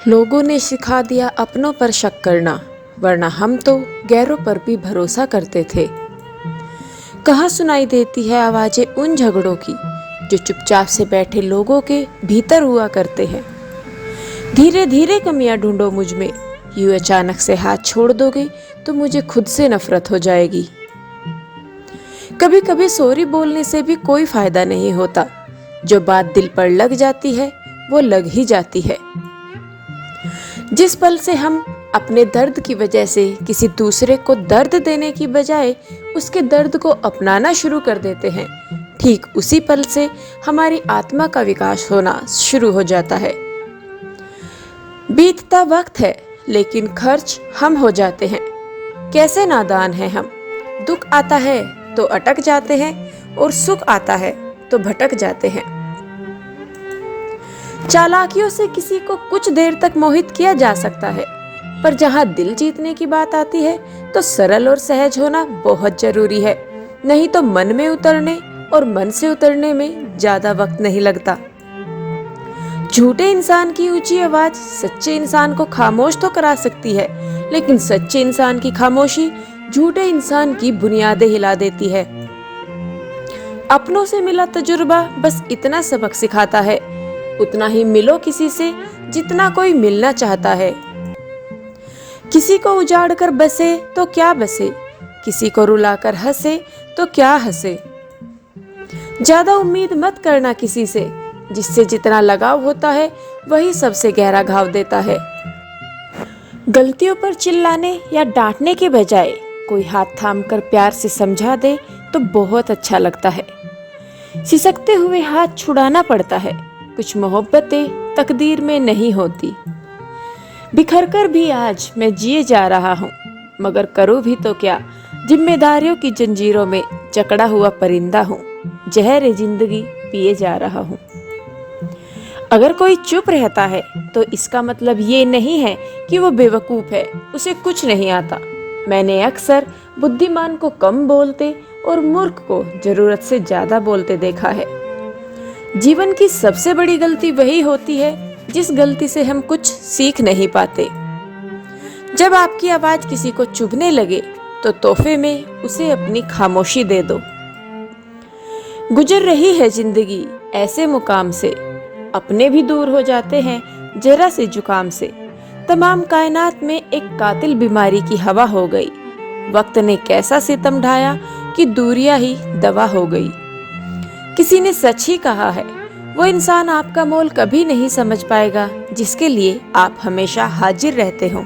लोगों ने सिखा दिया अपनों पर शक करना, वरना हम तो गैरों पर भी भरोसा करते थे। कहाँ सुनाई देती है आवाजें उन झगड़ों की जो चुपचाप से बैठे लोगों के भीतर हुआ करते हैं। धीरे धीरे कमियां ढूंढो मुझ में, यूं अचानक से हाथ छोड़ दोगे तो मुझे खुद से नफरत हो जाएगी। कभी कभी सॉरी बोलने से भी कोई फायदा नहीं होता, जो बात दिल पर लग जाती है वो लग ही जाती है। जिस पल से हम अपने दर्द की वजह से किसी दूसरे को दर्द देने की बजाय उसके दर्द को अपनाना शुरू कर देते हैं, ठीक उसी पल से हमारी आत्मा का विकास होना शुरू हो जाता है। बीतता वक्त है लेकिन खर्च हम हो जाते हैं। कैसे नादान हैं हम। दुख आता है तो अटक जाते हैं और सुख आता है तो भटक जाते हैं। चालाकियों से किसी को कुछ देर तक मोहित किया जा सकता है, पर जहां दिल जीतने की बात आती है तो सरल और सहज होना बहुत जरूरी है। नहीं तो मन में उतरने और मन से उतरने में ज्यादा वक्त नहीं लगता। झूठे इंसान की ऊंची आवाज सच्चे इंसान को खामोश तो करा सकती है, लेकिन सच्चे इंसान की खामोशी झूठे इंसान की बुनियादें हिला देती है। अपनों से मिला तजुर्बा बस इतना सबक सिखाता है, उतना ही मिलो किसी से जितना कोई मिलना चाहता है। किसी को उजाड़ कर बसे तो क्या बसे, किसी को रुलाकर हंसे तो क्या हंसे। ज्यादा उम्मीद मत करना किसी से, जिससे जितना लगाव होता है वही सबसे गहरा घाव देता है। गलतियों पर चिल्लाने या डांटने के बजाय कोई हाथ थामकर प्यार से समझा दे तो बहुत अच्छा लगता है। सिसकते हुए हाथ छुड़ाना पड़ता है। कुछ मोहब्बतें तकदीर में नहीं होती। बिखरकर भी आज मैं जिए जा रहा हूँ, मगर करूँ भी तो क्या, जिम्मेदारियों की जंजीरों में जकड़ा हुआ परिंदा हूँ, जहर जिंदगी पिए जा रहा हूँ। अगर कोई चुप रहता है तो इसका मतलब ये नहीं है कि वो बेवकूफ है, उसे कुछ नहीं आता। मैंने अक्सर बुद्धिमान को कम बोलते और मूर्ख को जरूरत से ज्यादा बोलते देखा है। जीवन की सबसे बड़ी गलती वही होती है जिस गलती से हम कुछ सीख नहीं पाते। जब आपकी आवाज किसी को चुभने लगे तो तोहफे में उसे अपनी खामोशी दे दो। गुजर रही है जिंदगी ऐसे मुकाम से, अपने भी दूर हो जाते हैं जरा से जुकाम से। तमाम कायनात में एक कातिल बीमारी की हवा हो गई। वक्त ने कैसा सितम ढाया कि दूरियां ही दवा हो गई। किसी ने सच ही कहा है, वो इंसान आपका मोल कभी नहीं समझ पाएगा जिसके लिए आप हमेशा हाजिर रहते हो।